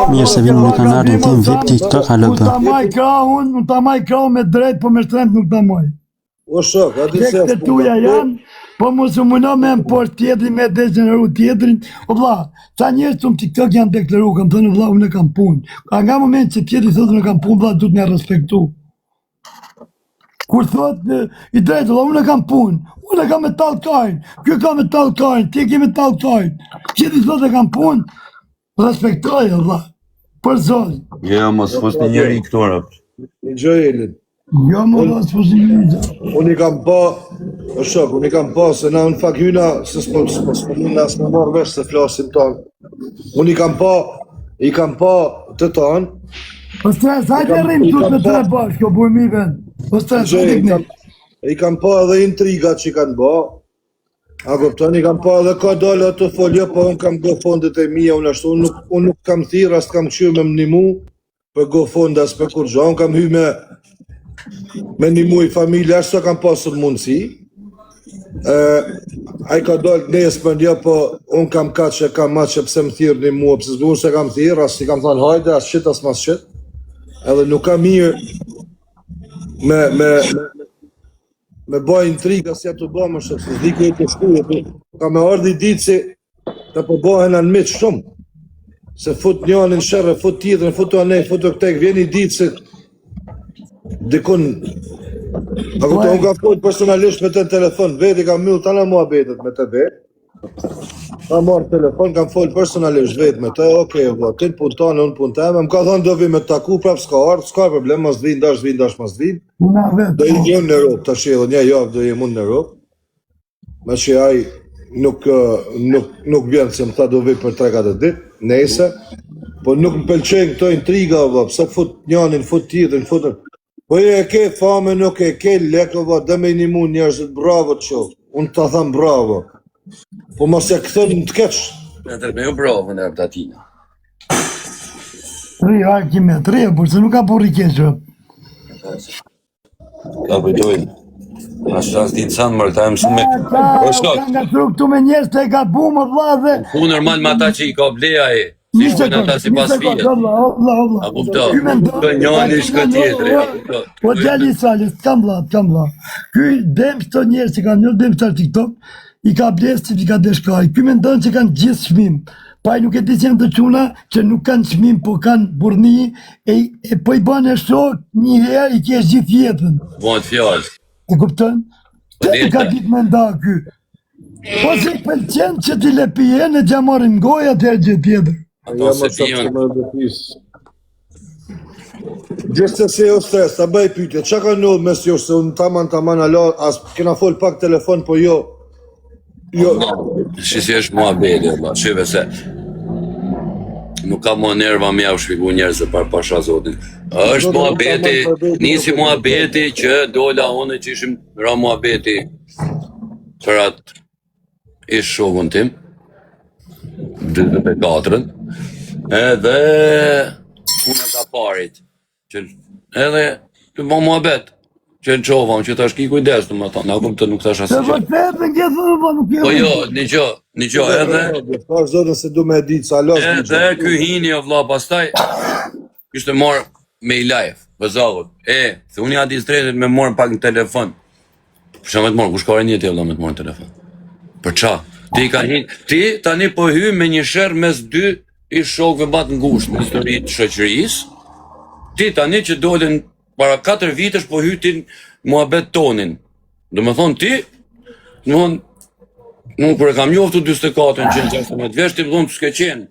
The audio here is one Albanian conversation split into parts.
Mirë se vini në kanalin tim VIP TikTok halo bë. Unë ta maj krahun me drejt, po me shtremb nuk ta maj. O shok, a di se Tekste tuja janë, po mos u mëno me më poshtë tjetrin, me degeneru tjetrin. O vlla, ca njerëz në TikTok janë deklaruar, kam thënë vlla, unë kam punë. Ka nga moment që tjetri thotë unë kam punë, vlla, duhet me respektu. Kur thotë i drejtë, vlla, unë kam punë, unë kam me tallkajin, ky ka me tallkajin, ti ke me tallkajin. Tjetri thotë kam punë, respektoj vlla. Për zonë. Ja, mos fos një njeri këtu rap. Një gjë Elin. Jo, më mos fos një njeri. Unë i kam pa, o shok, unë i kam pa se na në fakt hyna, se s'po mund as më marrë vesh se flasim tonë. Unë i kam pa të tonë. Po stres, hajde rrim tut me tre bashkë, kjo burmi vend. Po stres, hajde këni. I kam pa edhe intrigat që i kanë ba. A kupton, i kam pa edhe ka dalë ato folje, po unë kam go fondet e mija, unë ashtu, unë nuk kam thirë, as kam qyrë me më nimu, për go fondet as për kur gja, unë kam hy me nimu i familje, ashtu kam pasur mundësi. A i ka dalë nes për një, po unë kam ka që kam ma që pse më thirë nimu, pëse unë se kam thirë, as i kam thonë hajde, as shit, as mas shit. Edhe nuk kam mirë me baj intriga si ato ba më shumë, se s'diko e të shkuje, ka me ardhi ditë se të përbohen anë mitë shumë, se fut njën në shërë, fut tjetërën, fut të anej, fut të këtek, vjen i ditë se dikun, ako të unë ka fut personalisht me të në telefon, veti ka mjullë të në mua betet me të vetë, ka marrë telefon, kam folë personalisht vetë me të, okej, ti në punë tonë, unë punë teme, më ka thonë do vi me të taku, prap s'ka ardhë, s'ka problem, mas t'vin, dash mas t'vin. Do i njën në ropë, të shilë, një javë do i mund në ropë. Me që aj nuk vjenë se më tha do vi për 3-4 ditë, nese, po nuk më pëlqenjë këto intriga, pëse fut njanin, fut tjetën, futën. Po e ke fame, nuk e ke lekë, dhe me një mund njerëzit, bravo të qovë, unë të thamë bravo. Po mos e këthën në të keqë. Në tërme jo bravo në rëpë tatina. Tri, hajë kime, tri, por se nuk ka por i keqë. Ka pëjdojnë. A shas ditë sanë mërë, ta e mësu me... O shok. Ka nga tru këtu me njerës të e ka bu më vla dhe... Ku normal me ata që i ka bleja e. Si shkojnë ata si pas fijet. A kupto. Të njani shkë tjetëre. Po gjali salis, t'kam vla. Ky dem shto njerës që kanë njërë, dem shtar TikTok, i ka bles që i ka deshkaj. Ky me ndonë që kanë gjithë shmim. Pa i nuk e di që janë të quna që nuk kanë shmim, po kanë burni, e po i banë e shok një herë i kesh gjithë jetën. Bojnë fjallë. E kuptën? Të i ka ditë me nda ky. Po se i pëlqen që ti le pijen e gjamarim goja të herë gjithë tjetër. Ato se pijon. Gjithë se o stres, ta bëj pytje, që ka nëllë mes jo, se unë taman ala, as kena fol pak telefon, po jo. Shisi është mua bedi, shive se nuk ka mua nerva me javë shpiku njerëzë par pasha zotin. është mua beti, nisi mua beti që dola une që ishim ra mua beti për atë ishë shokun tim, 24-ën, edhe puna ka parit, edhe të më mua betë. Që në qovam, që tash ki kujdes, të më thonë, akum të nuk tash asë që. Po jo, një gjo, edhe... Edhe ky hini o vla, pastaj, kishte marrë me i live, vëzallot, se unë i ati stretit me morë pak në telefon. Për që me të morë, kush ka një tje vla me të morë në telefon? Për qa? Ti tani po hy me një shërë mes dy i shokve batë ngusht në historitë shoqërisë, ti tani që dolin para 4 vitesh po hytin muhabet tonin. Do më thonë ti, nuk për e kam njoftu 24-ën që në 16 vesh, ti më thonë të s'ke qenë.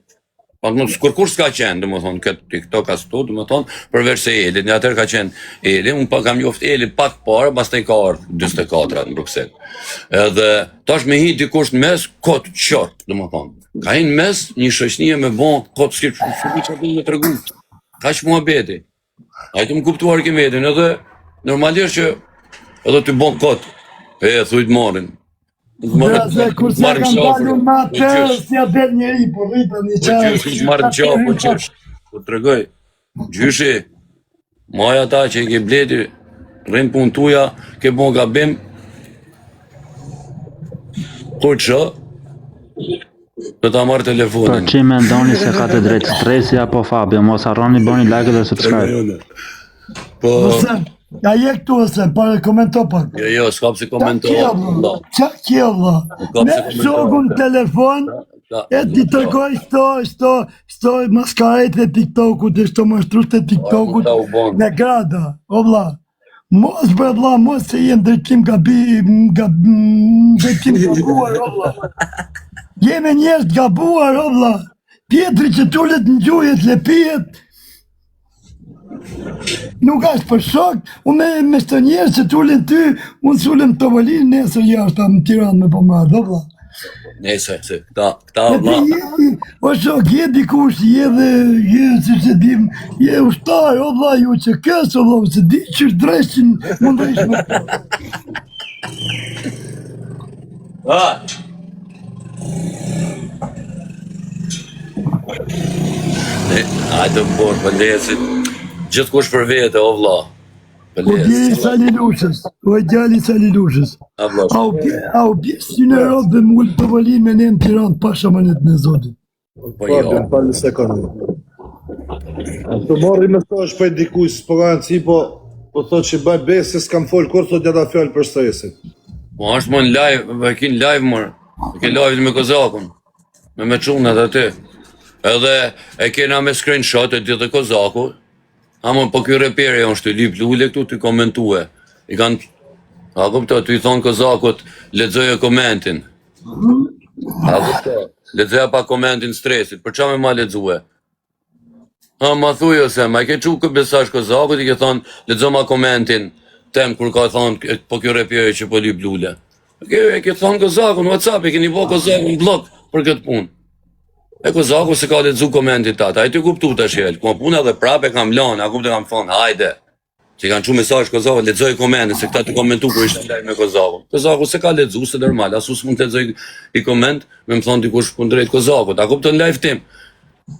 Kur s'ka qenë, do më thonë, këtë TikTok as tu, do më thonë, përveç se Eli, një atër ka qenë Eli, unë pa kam njoftë Eli pak parë, bas të i ka ardhë 24 në Bruxelles. Edhe, tash me hi dikush në mes, kotë qërë, do më thonë. Ka hi në mes, një shoqënie me bon, kotë s'kipë, që me të regu. Ka që muhabeti. A i të më kuptuar ke metin, edhe normalisht që edhe të bon kotë, thujtë marin. Kur se kam dalu ma të, si a del njeri, po rritën një qarë. Po qysh, marrë qafë, po qysh. Po të regoj, gjyshi, maja ta që i ke bleti, rrinë pun tuja, ke bon gabim, po që, Do ta marr Për telefonin. që mendoni se ka të drejtë Stresi apo Fabio? Mos harroni bëni like dhe subscribe. Po, Ose, ja je këtu ose, para komento pak. jo, s'kam si komento. Qa kjo, vlla? Me shogun telefon, e ti tërgoj sto maskarete e TikTokut, e sto mashtrus të TikTokut në grada, o vlla. Mos bre vlla, mos se jem drejtim drejtim gabuar, o vlla. Jeme njerëz gabuar, o vlla. Pjetri që tullet në gjujet, lepijet, nuk ashtë për shok, unë me shtë njerë që t'ullin ty, unë s'ullin të vëllin nesër jashtë në Tiranë me pëmarë, do vla. Nese, se këta vla. O shok, je dikush, je si që dim, je ushtar, o vla, ju që kësë, o vla, se di që dreshin, mund të ishme. Hajde më borë, pëllesit. Gjithë kush për vete, o vla. O djeri Sali Lushës, o djali Sali Lushës. A u pjesë që në rodë dhe mullë të vëllin me ne në Tiranë, pasha manet në zotin. Po jo. Në falë sekundë. Të morri me thosh për dikush, po ka nëci, po thot që bëj besë, s'kam folë kur thot gjata fjallë për stresit. Po është më në live, e kin live mërë. E kin live me Kozakun. Me qunat aty. Edhe e kena me screenshot e ditë Kozaku. Ama po kjo repere janë shtë lip lule këtu të komentue. I kanë, a kupto, të i thonë Kozakut, lexoje komentin. A kupto, lexoja pa komentin stresit, për qa me ma lexue? Ma thuj ose, ma i ke qu këtë mesazh Kozakut, i ke thonë, lexo ma komentin, tem kur ka thonë, po kjo repere që po lip lule. E ke thonë Kozakut në WhatsApp, e keni bo Kozakut në blok për këtë punë. E Kozaku se ka lexu komentit tata, a i të kuptu të shjel, ku më puna dhe prape kam lanë, a kupte kam thonë, hajde, që kanë qu mesazh Kozaku, lexoj komentin, se këta të komentu kër ishte live me Kozaku. Kozaku se ka lexu, se normal, asus mund të lexoj i koment, me më thonë dikush kundrejt Kozakut, a kupte në live tim,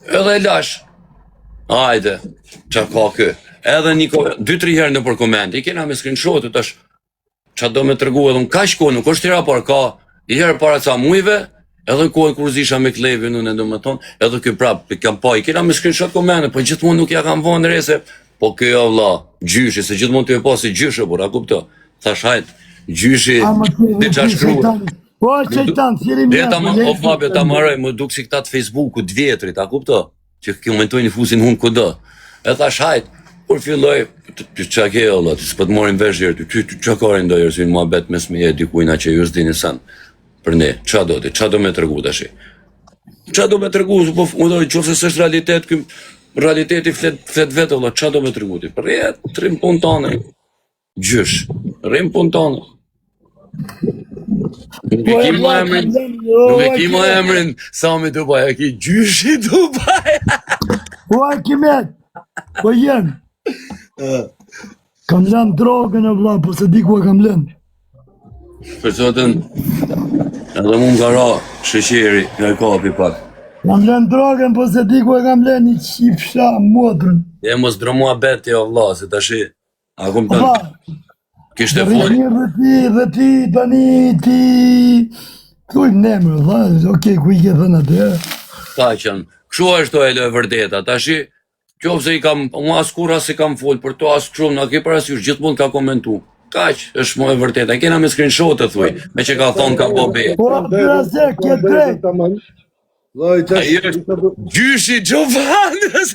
edhe e lash, hajde, qa ka kë, edhe 2-3 herë në për koment, i kena me screenshotet, tash, qa do me të regu edhe në ka shko, nuk është tira par ka, i herë para ca mujve, edhe kohën kur zisha me klevin unë do më thonë, edhe kjo prapë, kam pa, i kena me screenshot komende, po gjithmonë nuk ja kam vonë në rese, po kjo vlla, gjyshi, se gjithmonë të e pasi gjyshe, por a kupto, thash hajt, gjyshi, dhe qa shkruhe. Po është qëjtan, thjeri mjë. O Fabio, ta maroj, më duk si këta të Facebooku, 2 vjetrit, a kupto, që komentojnë i fusin hunë kudo. E thash hajt, kur filloj, qa ke vlla, të s'pët morin vesh djerë, ty qa karin do jërësin mua bet mes me jeti kujna që ju s'dini sanë. Për ne, qa do ti, qa do me tërgu të shi? Qa do me tërgu, po më dojë, qofse së është realitet, realiteti flet vetë, vëlla, qa do me tërgu ti? Për jetë, rrim pun tane, gjysh, rrim pun tane. Nuk e ki ma emrin, Sami Dubaj, e ki gjyshi Dubaj. Po a kimet, po jenë. Kam lënë drogën e vla, po se di ku e kam lënë. Për sotën, edhe mu nga ra, shëqeri, nga i kapi pak. Kam lënë drogën, po se di ku e kam lënë i qipsha modrën. E mos dromua beti o vla, se të shi, a kum të kishte fol. Dhe ti, tani, ti... Thuj më nemër, vla, okej, ku i ke thënë atë, Ta qënë, këshu është to e lo e vërdeta, ta shi, qofse i kam, mu as kur as i kam fol, për to as këshu, në ke parasysh, gjithmonë ka komentu. Kaq, është më e vërteta, kena me screenshot të thuj, me që ka thonë ka po be. Po, përase, ke drejt. Gjyshi Gjovanës!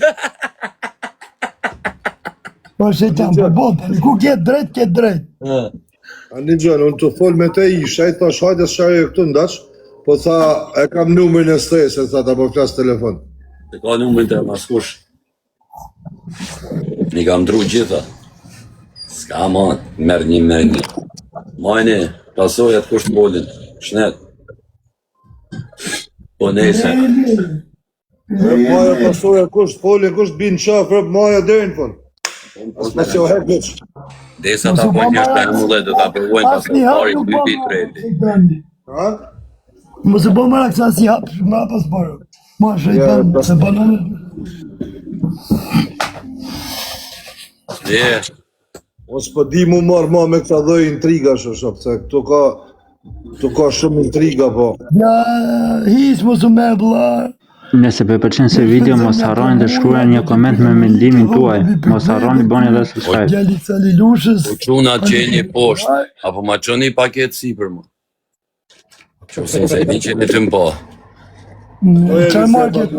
Po, shetan, po, botë, ku ke drejt. Ani gjënë, unë të fol me te isha, i thash hajde s'qarje këtu ndash, po tha, e kam numrin e stresit, tha ta po flas telefon. Se ka numrin të maskush. Një kam dru gjitha. Ska ma, merë një. Majni, pasojat kusht bolin, shnet. Po nese. Maja pasoja kusht folin, kusht bin qaf, rëp maja derin fol. As pas jo hek veç. Desa ta po njështë të emullet dhe ta përvojnë pas të pari të biti të rejti. Ha? Mëse po mëra kësa si hapë, më pas parë. Ma shëjtan, se banonë. Ose po di mu marrë ma me këta dhoj intriga shëshop, se këtu ka Tu ka shumë intriga, po. Ja, hiç mos u merr vëlla. Nëse për pëlqen se video, mos harroni të shkruani një koment me mendimin tuaj. Mos harroni bani edhe subscribe. Djali Salilushës. Po çuna qeni poshtë, apo ma qoni paket sipër më. Që se di që në të mpo. Çfarë market?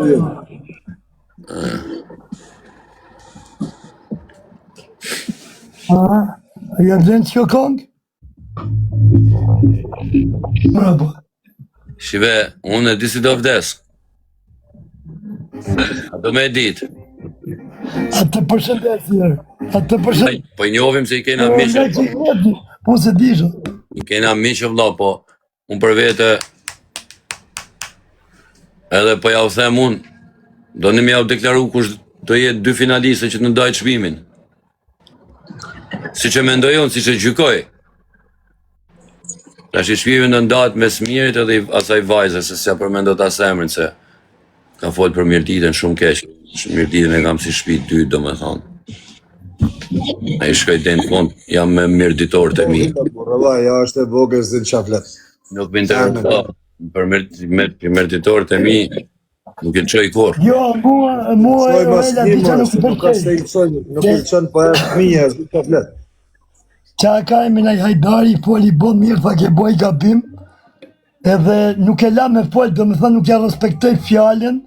Ja vjen që kong? Bravo. Shive, unë e di si do vdes. A do me ditë. A të përshëndetje. A të përshëndetje. Po i njohim se i kena miqë. Po se disha. I kena miqë vëlla, po unë për vete edhe po ja u them unë, do në mja u deklaru kush do jetë 2 finaliste që të në dajtë çmimin. Si që mendoj unë, si që gjykoj. Tash i çmimin në ndatë me Smirit edhe asaj vajze, se s'ja përmendo ta semrin, se ka folë për Mirditën shumë keq. Mirditën e kam si shtëpi 2, do me thonë. A i shkoj den fund, jam me mirditorët e mi. Rëlla, ja është e vogël s'din qa flet. Nuk më intereso, për mirditorët e mi, nuk e qoj kur. Jo, mua Shoj mas Ela një diqa më, nuk nuk ka se përqej. i qoj, nuk i qënë po e fëmija, s'din qa flet. Qa ka e minaj Hajdari, foli bon mirë, fa ke boj gabim, edhe nuk e la me fol, do me thënë nuk ja respektoj fjallën,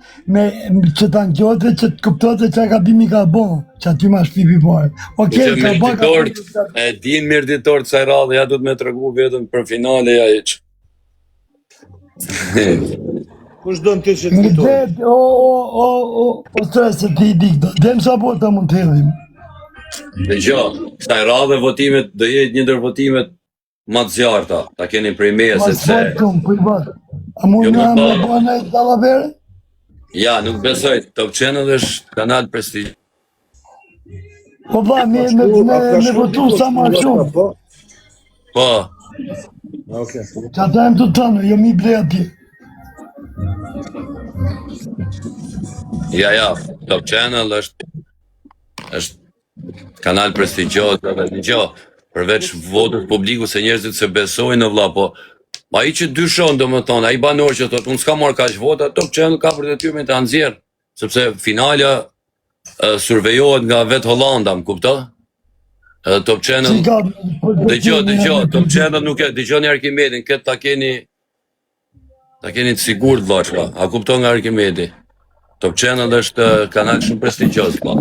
që ta ngjote, që të kuptote që gabimi ka bon, që aty ma shpipi pare. Okej, ka bon Mirditorët, e din mirditorët sa i radhe, ja du të me tregu vetëm për finale, ja eq. Kush do në të që të Në këtu? det, o stresë ti i dikdo, dem sa po ta mund të hedhim. Dhe gjo, kësaj radhe votimet, do jetë një ndër votimet ma të zjarta, ta keni prej meje, Mas sepse, fort kom, privat. A mund Jo, nga po, me bane dalavere? ja, nuk besoj, Top Channel është kanal prestigj. Po ba, me votu sa ma shumë. Po? Po, Okej. Që ata em të tënë, jo mi ble atje. ja, Top Channel është kanal prestigjos, edhe një gjo, përveç votës publiku se njerëzit se besojnë në vlla, po a i që dyshon, do më thonë, a i banor që thotë, unë s'ka marrë kaq vota, Top Channel ka për detyrë me të anëzjerë, sepse finalja survejohet nga vetë Hollanda, më kupto? Edhe Top Channel, dëgjo, Top Channel nuk e, dëgjoni Arkimedin, këtë ta keni të sigurt vllachka, a kupton nga Arkimedi? Top Channel është kanal shumë prestigjos, po.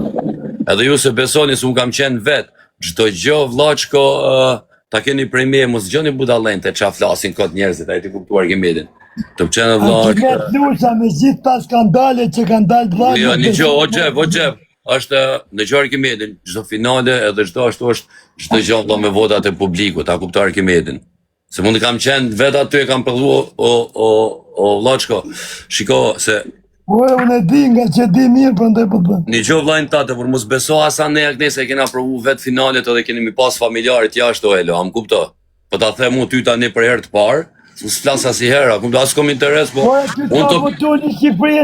Edhe ju se besoni se unë kam qenë vetë, çdo gjë vllachko ta keni prej meje, mos gjoni budallente qa flasin kot njerëzit, a i ti kuptu Arkimedin. Top Channel vllachka. A ti lusha me gjithë ta skandale që kanë dalë vllachka. Jo, një gjo, o gjep, është në gjë Arkimedin, çdo finale edhe çdo ashtu është çdo gjë vëlla me votat e publikut, ta kuptoj Arkimedin. Se mund të kam qenë vetë aty e kam përdu o vllachko. Shiko se Po e unë e di nga që di mirë për ndaj po të bënë. një gjë vllajnë tate, por mos beso asa ne aknese e kena provu vetë finalet edhe keni mi pas familjarit jashtë o elo, am kupto. Po ta them u ty tani për herë të parë, mos flas asnjëherë, kupto, as kom interes, po Po e ty unë ka të votu një Shqipëri,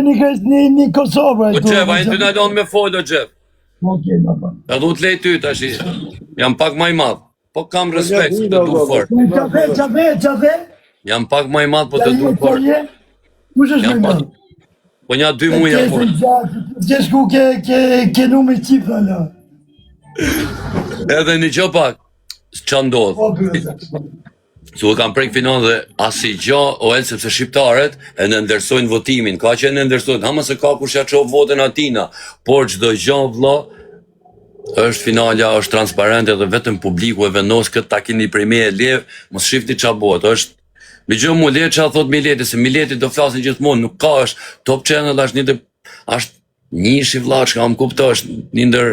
një Kosovë. Po Xhef, ai ty na lën me fol o Xhef. Okej, na pa. Edhe u të lej ty tash. Jam pak më i madh. Po kam respekt, se të du fort. Qafe? Jam pak më i madh, po të du fort. Kush është Jam me pak. madh? Po nja 2 muaj jam fort. Gjeshku ke numër qifra la. Edhe një gjë pak, ç'a ndodh? Po bërë. Su e kam prek finon dhe asi gjë o el sepse shqiptarët e në ndërsojnë votimin, ka që e në ndërsojnë, hama se ka kush ja qovë votën atina, por çdo gjë vëlla, është finalja, është transparente dhe vetëm publiku e vendos këtë ta keni prej meje levë, mos shifti qa bot, është me gjë mu le qa thot Mileti, se Mileti do flasin gjithmonë, nuk ka është, Top Channel është një shivlaç, ka më kupto, është një ndër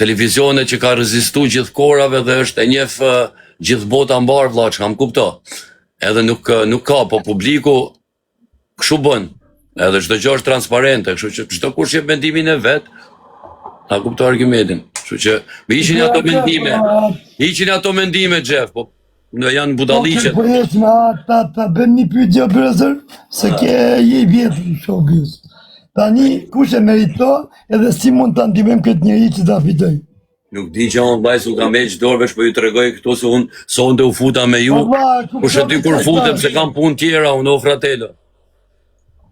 televizione që ka rezistu gjithë korave dhe është e njef gjithë bota mbar vllaç, ka më kupto. Edhe nuk ka, po publiku kështu bën, edhe çdo gjë është transparente, kështu që çdo kush jep mendimin e vet, ta kupto Arkimedin. Kështu që me hiqin ato mendime, Xhef, po në janë budalliqe. Po jesh me ta bën një pyetje brezër, se ke je vjetë në showbiz. Tani kush e merito edhe si mund ta ndihmojmë këtë njerëz që ta fitoj. Nuk di që unë vajzë u kam heq dorëvesh, po ju tregoj këtu se unë sonte u futa me ju. Po shëty kur futem se kam punë tjera, unë o fratello.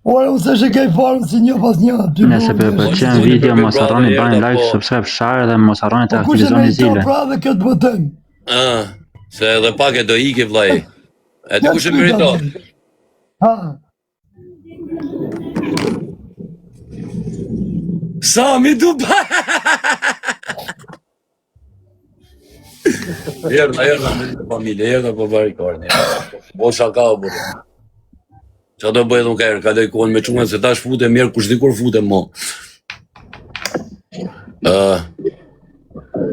Ora, unë se shikej farën si një pas një. Nëse për pëlqen video, mos harroni bani like, subscribe, share dhe mos harroni të aktivizoni zile. Pra dhe këtë bëtën. Se edhe pak e do iki vllai. E di kush e meriton. Ha. Sami du ba. Erda me familje, erda po bari korni. O shaka o burë. Qa do bëjë dhun kërë, ka dojë kohën me qunën se ta shfute mirë, kush di kur fute mo.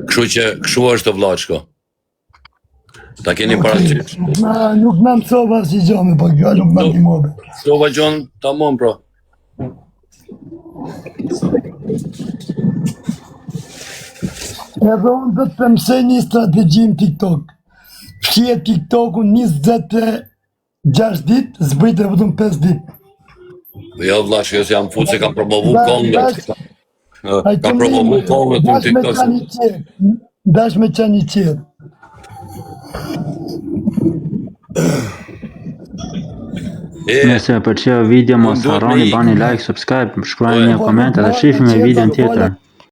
Këshu është të vlaqko. Ta keni parasysh. Nuk në mësova si gjome, po kjo nuk në timove. Sova gjonë, ta mon, pro. Edhe unë dhe të mësej një strategjim TikTok. Fshie TikTok-un 26 dit, zbrit e vëtëm 5 dit. Jo, vlaqko, se jam futë se kam promovu kongët. Kam promovu kongët në TikTok. Dash me qeni qërë. Nëse ju pëlqeu video, mos harroni bani like, subscribe, shkruani një koment edhe shihemi në videon tjetër.